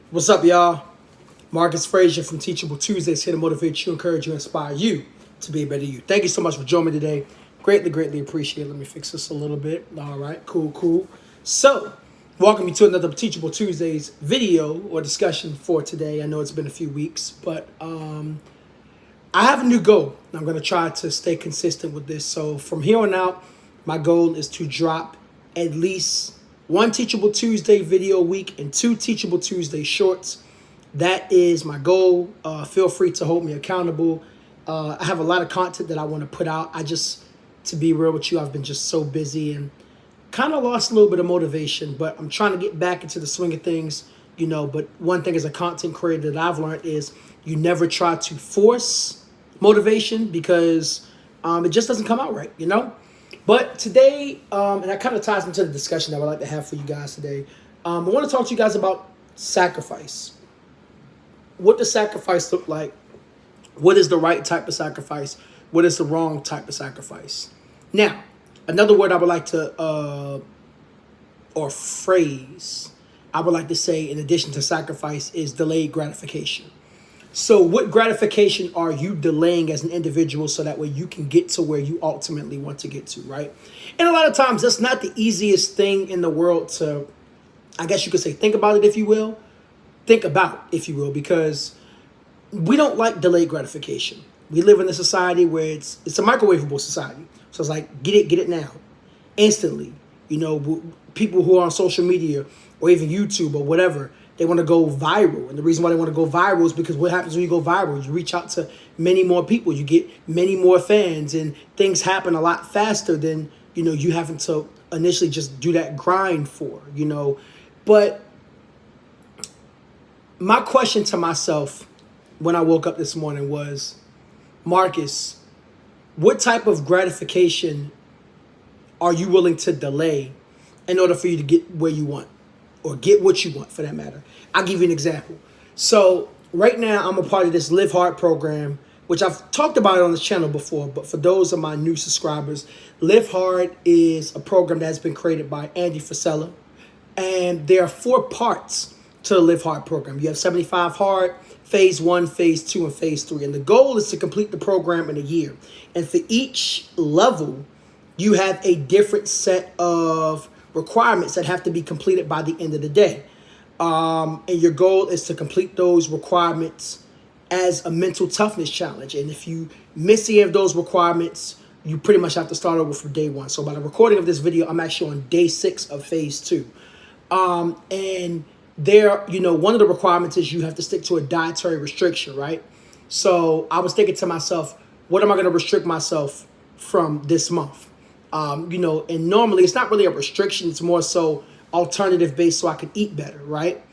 What's up, y'all? Marcus Frazier from Teachable Tuesdays here to motivate you, encourage you, inspire you to be a better you. Thank you so much for joining me today. Greatly appreciate it. Let me fix this a little bit. All right, cool. So, welcome you to another Teachable Tuesdays video or discussion for today. I know it's been a few weeks, but I have a new goal. I'm going to try to stay consistent with this. So, from here on out, my goal is to drop at least one Teachable Tuesday video a week and two Teachable Tuesday shorts. That is my goal. Feel free to hold me accountable. I have a lot of content that I want to put out. To be real with you, I've been just so busy and kind of lost a little bit of motivation, but I'm trying to get back into the swing of things, But one thing as a content creator that I've learned is you never try to force motivation because it just doesn't come out right. But today, and that kind of ties into the discussion that I would like to have for you guys today. I want to talk to you guys about sacrifice. What does sacrifice look like? What is the right type of sacrifice? What is the wrong type of sacrifice? Now, another word I would like to, or phrase, I would like to say in addition to sacrifice is delayed gratification. So what gratification are you delaying as an individual so that way you can get to where you ultimately want to get to, right? And a lot of times that's not the easiest thing in the world to, I guess you could say, think about, if you will, because we don't like delayed gratification. We live in a society where it's a microwavable society. So it's like, get it now, instantly. People who are on social media or even YouTube or whatever, they want to go viral. And the reason why they want to go viral is because what happens when you go viral? You reach out to many more people. You get many more fans and things happen a lot faster than, you having to initially just do that grind for, But my question to myself when I woke up this morning was, Marcus, what type of gratification are you willing to delay in order for you to get where you want or get what you want for that matter? I'll give you an example. So right now I'm a part of this Live Hard program, which I've talked about it on this channel before, but for those of my new subscribers, Live Hard is a program that has been created by Andy Frisella. And there are 4 parts to the Live Hard program. You have 75 Hard, Phase 1, Phase 2, and Phase 3. And the goal is to complete the program in a year. And for each level, you have a different set of requirements that have to be completed by the end of the day. And your goal is to complete those requirements as a mental toughness challenge. And if you miss any of those requirements, you pretty much have to start over from day 1. So by the recording of this video, I'm actually on day 6 of Phase 2. And there, one of the requirements is you have to stick to a dietary restriction, right? So I was thinking to myself, what am I going to restrict myself from this month? And normally it's not really a restriction. It's more so alternative based so I can eat better, right?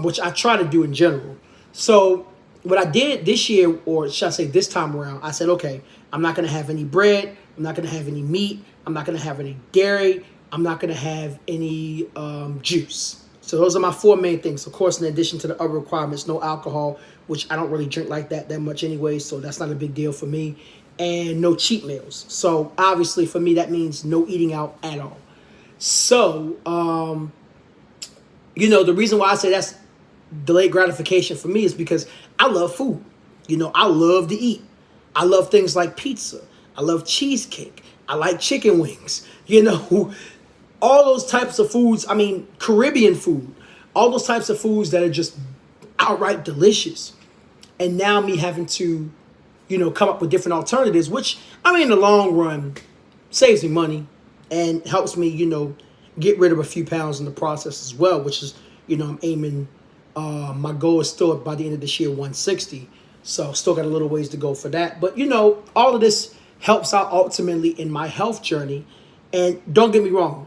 Which I try to do in general. So what I did this year, or should I say this time around, I said, okay, I'm not going to have any bread. I'm not going to have any meat. I'm not going to have any dairy. I'm not going to have any juice. So those are my 4 main things. Of course, in addition to the other requirements, no alcohol, which I don't really drink like that much anyway, so that's not a big deal for me. And no cheat meals. So obviously for me, that means no eating out at all. So, the reason why I say that's delayed gratification for me is because I love food. I love to eat. I love things like pizza. I love cheesecake. I like chicken wings. All those types of foods, Caribbean food, all those types of foods that are just outright delicious. And now me having to, come up with different alternatives, which, in the long run, saves me money and helps me, get rid of a few pounds in the process as well, which is, I'm aiming, my goal is still by the end of this year, 160. So still got a little ways to go for that. But, all of this helps out ultimately in my health journey. And don't get me wrong,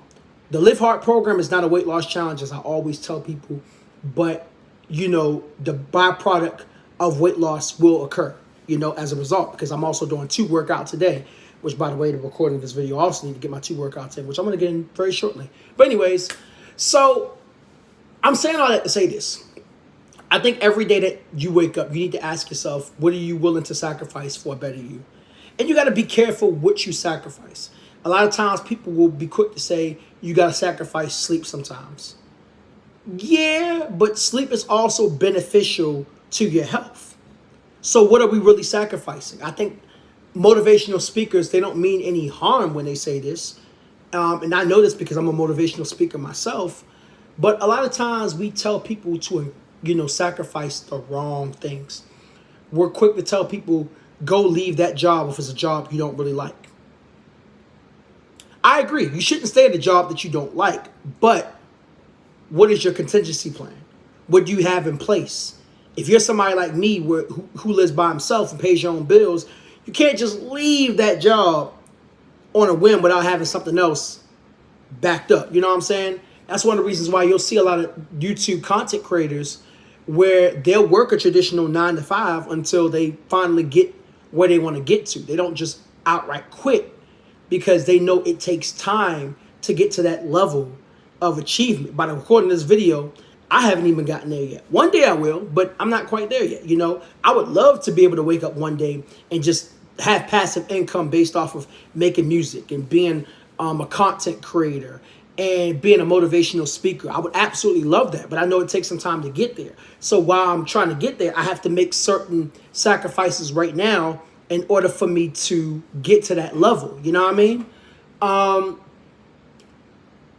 the Live Hard program is not a weight loss challenge, as I always tell people, but, the byproduct of weight loss will occur, as a result, because I'm also doing 2 workouts today, which, by the way, the recording of this video, I also need to get my 2 workouts in, which I'm going to get in very shortly. But anyways, so I'm saying all that to say this. I think every day that you wake up, you need to ask yourself, what are you willing to sacrifice for a better you? And you got to be careful what you sacrifice. A lot of times people will be quick to say, you got to sacrifice sleep sometimes. Yeah, but sleep is also beneficial to your health. So what are we really sacrificing? I think motivational speakers, they don't mean any harm when they say this. And I know this because I'm a motivational speaker myself. But a lot of times we tell people to, sacrifice the wrong things. We're quick to tell people, go leave that job if it's a job you don't really like. I agree. You shouldn't stay at a job that you don't like. But what is your contingency plan? What do you have in place? If you're somebody like me who lives by himself and pays your own bills, you can't just leave that job on a whim without having something else backed up. You know what I'm saying? That's one of the reasons why you'll see a lot of YouTube content creators where they'll work a traditional 9 to 5 until they finally get where they want to get to. They don't just outright quit because they know it takes time to get to that level of achievement. By recording this video, I haven't even gotten there yet. One day I will, but I'm not quite there yet. I would love to be able to wake up one day and just have passive income based off of making music and being a content creator and being a motivational speaker. I would absolutely love that, but I know it takes some time to get there. So while I'm trying to get there, I have to make certain sacrifices right now in order for me to get to that level. You know what I mean?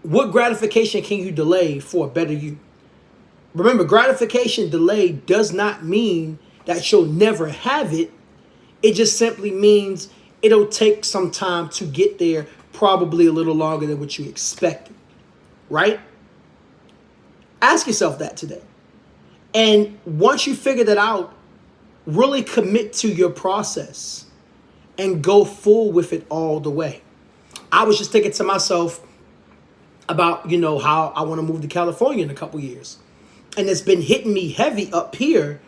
What gratification can you delay for a better you? Remember, gratification delay does not mean that you'll never have it. It just simply means it'll take some time to get there, probably a little longer than what you expected, right? Ask yourself that today. And once you figure that out, really commit to your process and go full with it all the way. I was just thinking to myself about, how I want to move to California in a couple years. And it's been hitting me heavy up here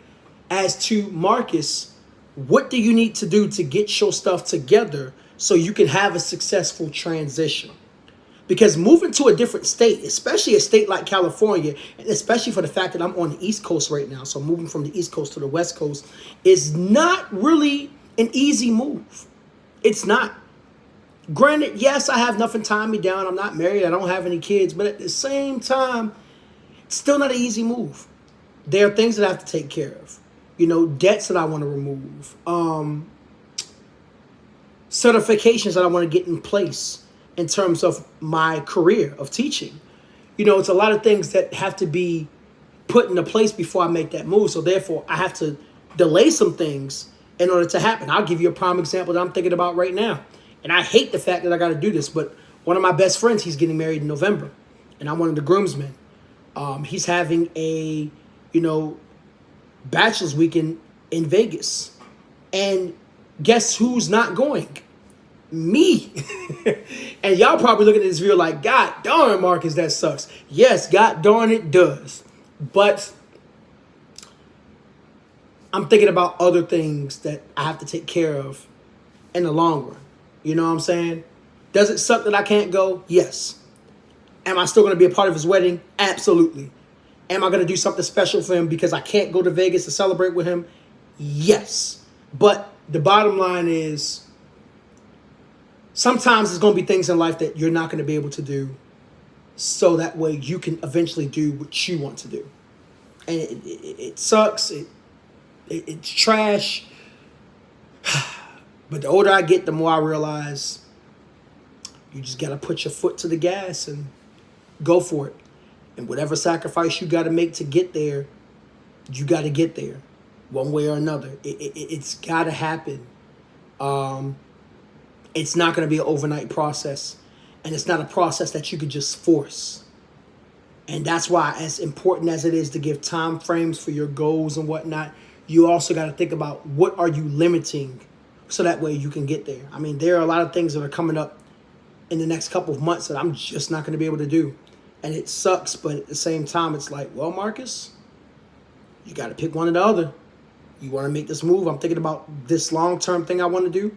as to, Marcus, what do you need to do to get your stuff together so you can have a successful transition? Because moving to a different state, especially a state like California, and especially for the fact that I'm on the East Coast right now, so moving from the East Coast to the West Coast is not really an easy move. It's not. Granted, yes, I have nothing tying me down. I'm not married. I don't have any kids. But at the same time, it's still not an easy move. There are things that I have to take care of. Debts that I want to remove. Certifications that I want to get in place in terms of my career of teaching. It's a lot of things that have to be put into place before I make that move. So therefore, I have to delay some things in order to happen. I'll give you a prime example that I'm thinking about right now. And I hate the fact that I got to do this, but one of my best friends, he's getting married in November, and I'm one of the groomsmen. He's having a, bachelor's weekend in Vegas. And guess who's not going? Me. And y'all probably looking at this video like, God darn, Marcus, that sucks. Yes, God darn it does. But I'm thinking about other things that I have to take care of in the long run. You know what I'm saying? Does it suck that I can't go? Yes. Am I still going to be a part of his wedding? Absolutely. Am I going to do something special for him because I can't go to Vegas to celebrate with him? Yes. But the bottom line is, sometimes there's going to be things in life that you're not going to be able to do, so that way you can eventually do what you want to do. And it sucks. It's trash. But the older I get, the more I realize you just got to put your foot to the gas and go for it. And whatever sacrifice you got to make to get there, you got to get there one way or another. It's got to happen. It's not going to be an overnight process. And it's not a process that you could just force. And that's why, as important as it is to give time frames for your goals and whatnot, you also got to think about what are you limiting so that way you can get there. I mean, there are a lot of things that are coming up in the next couple of months that I'm just not going to be able to do. And it sucks, but at the same time, it's like, well, Marcus, you got to pick one or the other. You want to make this move. I'm thinking about this long-term thing I want to do.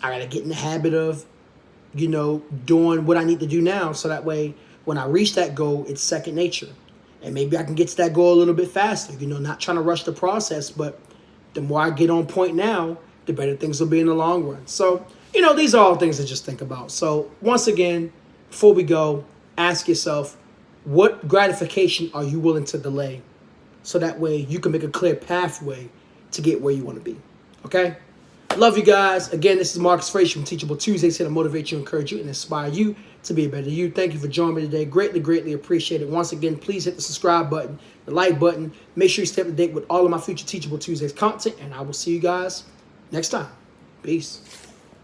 I got to get in the habit of, doing what I need to do now. So that way, when I reach that goal, it's second nature. And maybe I can get to that goal a little bit faster, not trying to rush the process. But the more I get on point now, the better things will be in the long run. So, these are all things to just think about. So once again, before we go, ask yourself, What gratification are you willing to delay? So that way you can make a clear pathway to get where you want to be. Okay? Love you guys. Again, this is Marcus Frazier from Teachable Tuesdays, here to motivate you, encourage you, and inspire you to be a better you. Thank you for joining me today. Greatly, greatly appreciate it. Once again, please hit the subscribe button, the like button. Make sure you stay up to date with all of my future Teachable Tuesdays content, and I will see you guys next time. Peace.